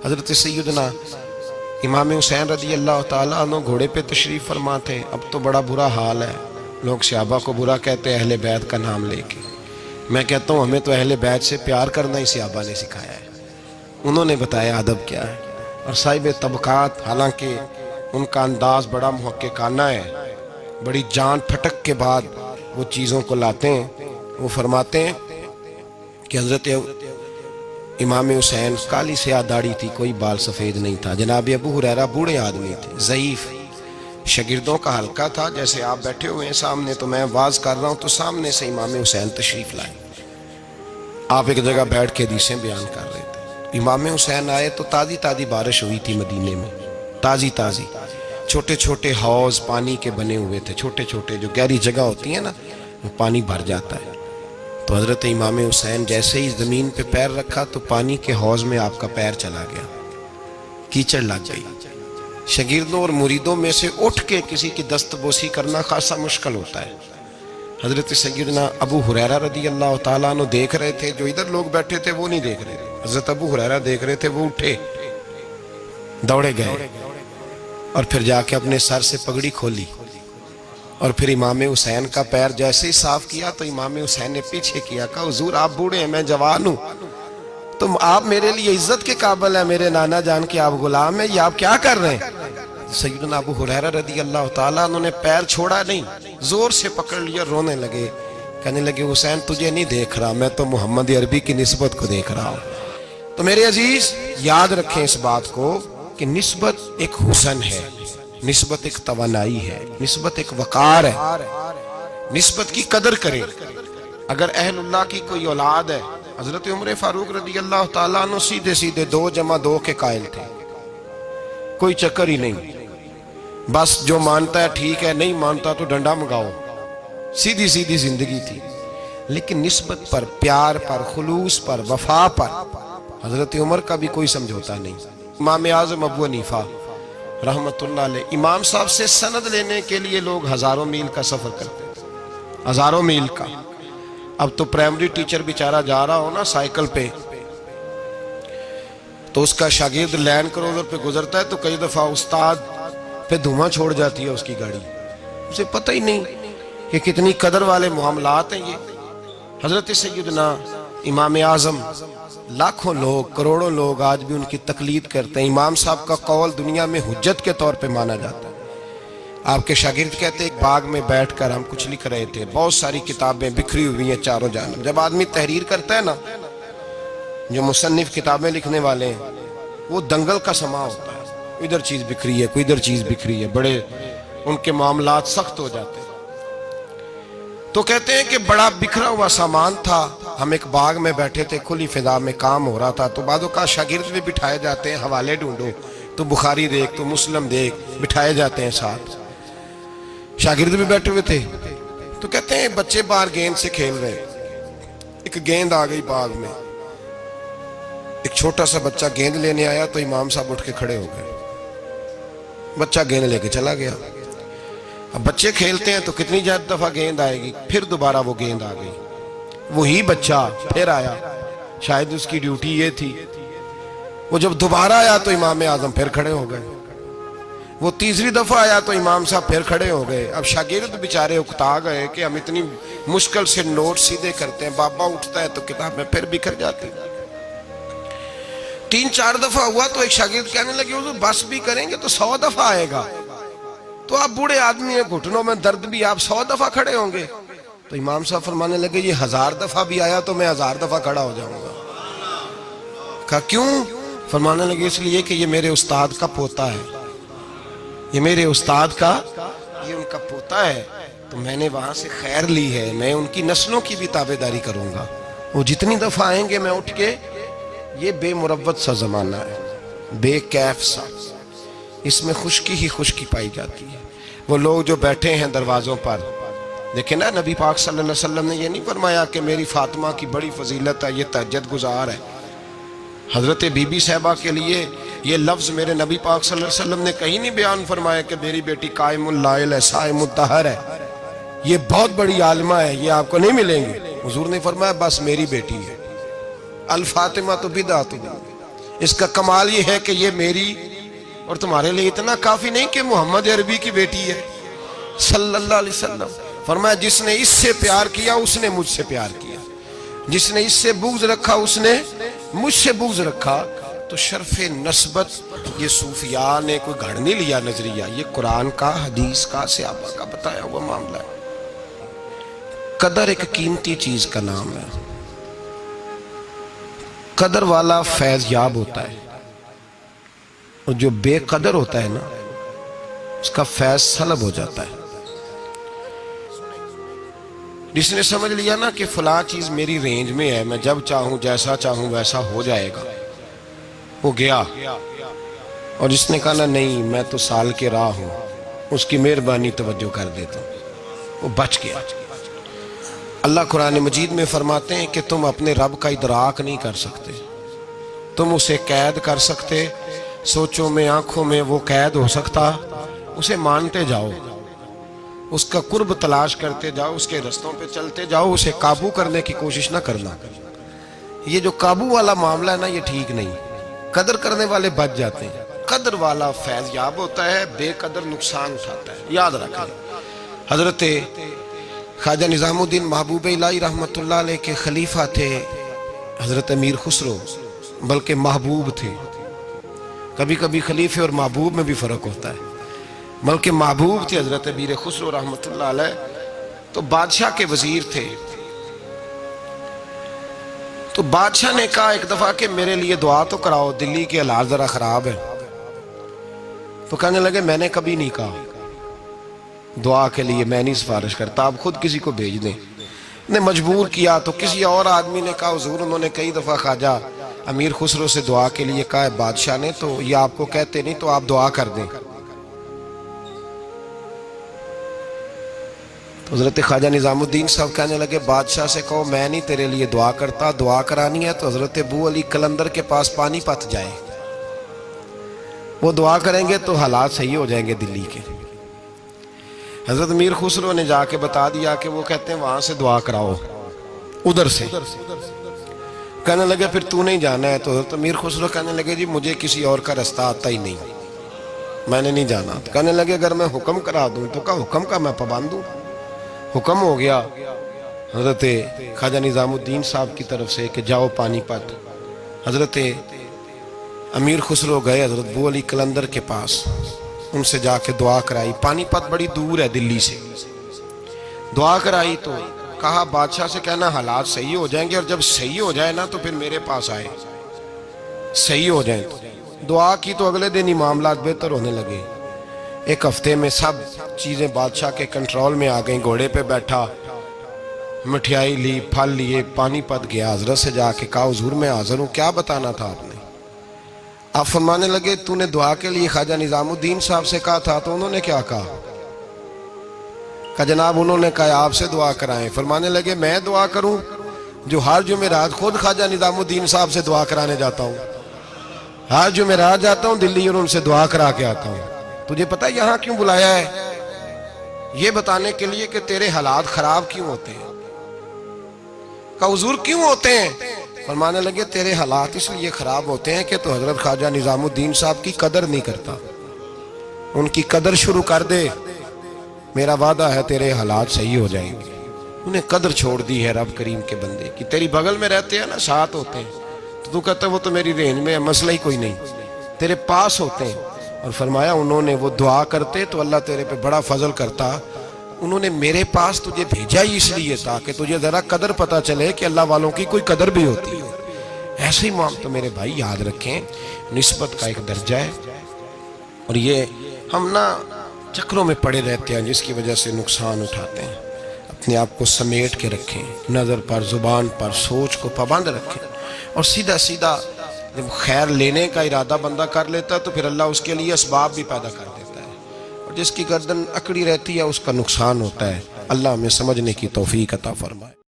حضرت سیدنا امام حسین رضی اللہ تعالیٰ عنہ گھوڑے پہ تشریف فرما تھے. اب تو بڑا برا حال ہے، لوگ صحابہ کو برا کہتے ہیں اہل بیت کا نام لے کے. میں کہتا ہوں ہمیں تو اہل بیت سے پیار کرنا ہی صحابہ نے سکھایا ہے. انہوں نے بتایا ادب کیا ہے. اور صاحب طبقات، حالانکہ ان کا انداز بڑا محققانہ ہے، بڑی جان پھٹک کے بعد وہ چیزوں کو لاتے ہیں. وہ فرماتے ہیں کہ حضرت امام حسین کالی سیاہ داڑھی تھی، کوئی بال سفید نہیں تھا. جناب ابو ہریرہ بوڑھے آدمی تھے، ضعیف، شاگردوں کا حلقہ تھا. جیسے آپ بیٹھے ہوئے ہیں سامنے تو میں واز کر رہا ہوں تو سامنے سے امام حسین تشریف لائے. آپ ایک جگہ بیٹھ کے حدیثیں بیان کر رہے تھے. امام حسین آئے تو تازی تازی بارش ہوئی تھی مدینے میں، تازی تازی. چھوٹے چھوٹے حوض پانی کے بنے ہوئے تھے، چھوٹے چھوٹے، جو گہری جگہ ہوتی ہے نا وہ پانی بھر جاتا ہے. تو حضرت امام حسین جیسے ہی زمین پہ پیر رکھا تو پانی کے حوض میں آپ کا پیر چلا گیا، کیچڑ لگ گئی. شاگردوں اور مریدوں میں سے اٹھ کے کسی کی دستبوسی کرنا خاصا مشکل ہوتا ہے. حضرت سیدنا ابو ہریرہ رضی اللہ تعالیٰ عنہ دیکھ رہے تھے، جو ادھر لوگ بیٹھے تھے وہ نہیں دیکھ رہے تھے. حضرت ابو ہریرہ دیکھ رہے تھے، وہ اٹھے، دوڑے گئے اور پھر جا کے اپنے سر سے پگڑی کھولی اور پھر امام حسین کا پیر جیسے ہی صاف کیا تو امام حسین نے پیچھے کیا، کہا حضور آپ بوڑھے ہیں، میں جوان ہوں، تم آپ میرے لیے عزت کے قابل ہیں، میرے نانا جان کے آپ غلام ہیں، یہ آپ کیا کر رہے ہیں؟ سیدنا ابو ہریرہ رضی اللہ تعالیٰ انہوں نے پیر چھوڑا نہیں، زور سے پکڑ لیا، رونے لگے، کہنے لگے حسین تجھے نہیں دیکھ رہا، میں تو محمد عربی کی نسبت کو دیکھ رہا ہوں. تو میرے عزیز یاد رکھیں اس بات کو کہ نسبت ایک حسن ہے، نسبت ایک توانائی ہے، نسبت ایک وقار ہے. نسبت کی قدر کریں. اگر اہل اللہ کی کوئی اولاد ہے، حضرت عمر فاروق رضی اللہ تعالیٰ عنہ سیدھے سیدھے 2 + 2 کے قائل تھے، کوئی چکر ہی نہیں، بس جو مانتا ہے ٹھیک ہے، نہیں مانتا تو ڈنڈا منگاؤ، سیدھی سیدھی زندگی تھی. لیکن نسبت پر، پیار پر، خلوص پر، وفا پر حضرت عمر کا بھی کوئی سمجھوتا نہیں. امام اعظم ابو حنیفہ رحمت اللہ علیہ، امام صاحب سے سند لینے کے لیے لوگ ہزاروں میل کا سفر کرتے تھے، ہزاروں میل کا. اب تو پرائمری ٹیچر بیچارہ جا رہا ہو نا سائیکل پہ تو اس کا شاگرد لینڈ کروزر پہ گزرتا ہے تو کئی دفعہ استاد پہ دھواں چھوڑ جاتی ہے اس کی گاڑی، اسے پتہ ہی نہیں کہ کتنی قدر والے معاملات ہیں یہ. حضرت سیدنا امام اعظم، لاکھوں لوگ، کروڑوں لوگ آج بھی ان کی تقلید کرتے ہیں. امام صاحب کا قول دنیا میں حجت کے طور پہ مانا جاتا ہے. آپ کے شاگرد کہتے ایک باغ میں بیٹھ کر ہم کچھ لکھ رہے تھے، بہت ساری کتابیں بکھری ہوئی ہیں چاروں جانب. جب آدمی تحریر کرتا ہے نا، جو مصنف کتابیں لکھنے والے ہیں، وہ دنگل کا سما ہوتا ہے، ادھر چیز بکھری ہے، کوئی ادھر چیز بکھری ہے، بڑے ان کے معاملات سخت ہو جاتے ہیں. تو کہتے ہیں کہ بڑا بکھرا ہوا سامان تھا، ہم ایک باغ میں بیٹھے تھے، کھلی فضا میں کام ہو رہا تھا. تو بعضوں کا شاگرد بھی بٹھائے جاتے ہیں، حوالے ڈھونڈو تو بخاری دیکھ، تو مسلم دیکھ، بٹھائے جاتے ہیں ساتھ. شاگرد بھی بیٹھے ہوئے تھے. تو کہتے ہیں بچے باہر گیند سے کھیل رہے، ایک گیند آ گئی باغ میں، ایک چھوٹا سا بچہ گیند لینے آیا تو امام صاحب اٹھ کے کھڑے ہو گئے، بچہ گیند لے کے چلا گیا. اب بچے کھیلتے ہیں تو کتنی دفعہ گیند آئے گی، پھر دوبارہ وہ گیند آ گئی، وہی بچہ پھر آیا، شاید اس کی ڈیوٹی یہ تھی. وہ جب دوبارہ آیا تو امام اعظم پھر کھڑے ہو گئے. وہ تیسری دفعہ آیا تو امام صاحب پھر کھڑے ہو گئے. اب شاگرد بیچارے اکتا گئے کہ ہم اتنی مشکل سے نوٹ سیدھے کرتے ہیں، بابا اٹھتا ہے تو کتاب میں پھر بکھر جاتی. 3-4 دفعہ ہوا تو ایک شاگرد کہنے لگے حضور بس بھی کریں گے تو 100 دفعہ آئے گا، تو آپ بوڑھے آدمی ہیں، گھٹنوں میں درد بھی، آپ 100 دفعہ کھڑے ہوں گے. تو امام صاحب فرمانے لگے یہ 1000 دفعہ بھی آیا تو میں 1000 دفعہ کھڑا ہو جاؤں گا. کہا کیوں؟ فرمانے لگے اس لیے کہ یہ میرے استاد کا پوتا ہے، یہ میرے استاد کا، یہ ان کا پوتا ہے، تو میں نے وہاں سے خیر لی ہے، میں ان کی نسلوں کی بھی تابعداری کروں گا. وہ جتنی دفعہ آئیں گے میں اٹھ کے، یہ بے مروت سا زمانہ ہے، بے کیف سا، اس میں خشکی ہی خشکی پائی جاتی ہے. وہ لوگ جو بیٹھے ہیں دروازوں پر، دیکھیں نا نبی پاک صلی اللہ علیہ وسلم نے یہ نہیں فرمایا کہ میری فاطمہ کی بڑی فضیلت ہے، یہ تہجد گزار ہے. حضرت بی بی صاحبہ کے لیے یہ لفظ میرے نبی پاک صلی اللہ علیہ وسلم نے کہیں نہیں بیان فرمایا کہ میری بیٹی قائم اللائل ہے، صائم الدہر ہے، یہ بہت بڑی عالمہ ہے، یہ آپ کو نہیں ملیں گے. حضور نے فرمایا بس میری بیٹی ہے. الفاطمہ تو بدعت، اس کا کمال یہ ہے کہ یہ میری اور تمہارے لیے اتنا کافی نہیں کہ محمد عربی کی بیٹی ہے صلی اللہ علیہ وسلم. فرمایا جس نے اس سے پیار کیا اس نے مجھ سے پیار کیا، جس نے اس سے بغض رکھا اس نے مجھ سے بغض رکھا. تو شرف نسبت یہ صوفیاء نے کوئی گھڑ نہیں لیا نظریہ، یہ قرآن کا، حدیث کا، صحابہ کا بتایا ہوا معاملہ ہے. قدر ایک قیمتی چیز کا نام ہے. قدر والا فیض یاب ہوتا ہے، اور جو بے قدر ہوتا ہے نا اس کا فیض سلب ہو جاتا ہے. جس نے سمجھ لیا نا کہ فلاں چیز میری رینج میں ہے، میں جب چاہوں جیسا چاہوں ویسا ہو جائے گا، وہ گیا. اور جس نے کہا نا نہیں میں تو سال کے راہ ہوں، اس کی مہربانی توجہ کر دیتا ہوں، وہ بچ گیا. اللہ قرآن مجید میں فرماتے ہیں کہ تم اپنے رب کا ادراک نہیں کر سکتے، تم اسے قید کر سکتے، سوچوں میں آنکھوں میں وہ قید ہو سکتا. اسے مانتے جاؤ، اس کا قرب تلاش کرتے جاؤ، اس کے رستوں پہ چلتے جاؤ، اسے قابو کرنے کی کوشش نہ کرنا. یہ جو قابو والا معاملہ ہے نا یہ ٹھیک نہیں. قدر کرنے والے بچ جاتے ہیں. قدر والا فیض یاب ہوتا ہے، بے قدر نقصان اٹھاتا ہے. یاد رکھیں حضرت خواجہ نظام الدین محبوب الہی رحمۃ اللہ علیہ کے خلیفہ تھے حضرت امیر خسرو، بلکہ محبوب تھے. کبھی کبھی خلیفے اور محبوب میں بھی فرق ہوتا ہے. بلکہ محبوب تھے حضرت امیر خسرو رحمۃ اللہ علیہ. تو بادشاہ کے وزیر تھے. تو بادشاہ نے کہا ایک دفعہ کہ میرے لیے دعا تو کراؤ، دلی کے حالات ذرا خراب ہے. تو کہنے لگے میں نے کبھی نہیں کہا دعا کے لیے، میں نہیں سفارش کرتا، آپ خود کسی کو بھیج دیں. نے مجبور کیا تو کسی اور آدمی نے کہا حضور انہوں نے کئی دفعہ خواجہ امیر خسرو سے دعا کے لیے کہا ہے بادشاہ نے، تو یہ آپ کو کہتے نہیں، تو آپ دعا کر دیں. تو حضرت خواجہ نظام الدین صاحب کہنے لگے بادشاہ سے کہو میں نہیں تیرے لیے دعا کرتا، دعا کرانی ہے تو حضرت ابو علی قلندر کے پاس پانی پت جائے، وہ دعا کریں گے تو حالات صحیح ہو جائیں گے دلی کے. حضرت امیر خسرو نے جا کے بتا دیا کہ وہ کہتے ہیں وہاں سے دعا کراؤ، ادھر سے. کہنے لگے پھر تو نہیں جانا ہے. تو حضرت امیر خسرو کہنے لگے جی مجھے کسی اور کا رستہ آتا ہی نہیں، میں نے نہیں جانا. کہنے لگے اگر میں حکم کرا دوں تو کہا حکم کا میں پابند ہوں. حکم ہو گیا حضرت خواجہ نظام الدین صاحب کی طرف سے کہ جاؤ پانی پت. حضرت امیر خسرو گئے حضرت ابو علی قلندر کے پاس، ان سے جا کے دعا کرائی. پانی پت بڑی دور ہے دلی سے. دعا کرائی تو کہا بادشاہ سے کہنا حالات صحیح ہو جائیں گے، اور جب صحیح ہو جائے نا تو پھر میرے پاس آئے، صحیح ہو جائیں. دعا کی تو اگلے دن ہی معاملات بہتر ہونے لگے. ایک ہفتے میں سب چیزیں بادشاہ کے کنٹرول میں آ گئیں. گھوڑے پہ بیٹھا، مٹھائی لی، پھل لیے، پانی پت گیا. حضرت سے جا کے کہا حضور میں حاضر ہوں، کیا بتانا تھا آپ نے؟ آپ فرمانے لگے تو نے دعا کے لیے خواجہ نظام الدین صاحب سے کہا تھا، تو انہوں نے کیا کہا؟ کہ جناب انہوں نے کہا آپ سے دعا کرائیں. فرمانے لگے میں دعا کروں جو ہر جمعرات خود خواجہ نظام الدین صاحب سے دعا کرانے جاتا ہوں، ہر جمعرات جاتا ہوں دلی اور ان سے دعا کرا کے آتا ہوں. تجھے پتہ یہاں کیوں بلایا ہے؟ یہ بتانے کے لیے کہ تیرے حالات خراب کیوں ہوتے ہیں. کہا حضور کیوں ہوتے ہیں؟ فرمانے لگے تیرے حالات اس لیے خراب ہوتے ہیں کہ تو حضرت خواجہ نظام الدین صاحب کی قدر نہیں کرتا. ان کی قدر شروع کر دے، میرا وعدہ ہے تیرے حالات صحیح ہو جائیں گے. انہیں قدر چھوڑ دی ہے رب کریم کے بندے کی. تیری بغل میں رہتے ہیں نا، ساتھ ہوتے ہیں، تو کہتا ہے وہ تو میری رینج میں ہے، مسئلہ ہی کوئی نہیں، تیرے پاس ہوتے ہیں. اور فرمایا انہوں نے وہ دعا کرتے تو اللہ تیرے پہ بڑا فضل کرتا. انہوں نے میرے پاس تجھے بھیجا ہی اس لیے تاکہ تجھے ذرا قدر پتہ چلے کہ اللہ والوں کی کوئی قدر بھی ہوتی ہے. ایسے ہی معاملہ تو میرے بھائی یاد رکھیں، نسبت کا ایک درجہ ہے. اور یہ ہم نا چکروں میں پڑے رہتے ہیں جس کی وجہ سے نقصان اٹھاتے ہیں. اپنے آپ کو سمیٹ کے رکھیں، نظر پر، زبان پر، سوچ کو پابند رکھیں. اور سیدھا سیدھا جب خیر لینے کا ارادہ بندہ کر لیتا ہے تو پھر اللہ اس کے لیے اسباب بھی پیدا کر دیتا ہے. اور جس کی گردن اکڑی رہتی ہے اس کا نقصان ہوتا ہے. اللہ ہمیں سمجھنے کی توفیق عطا فرمائے.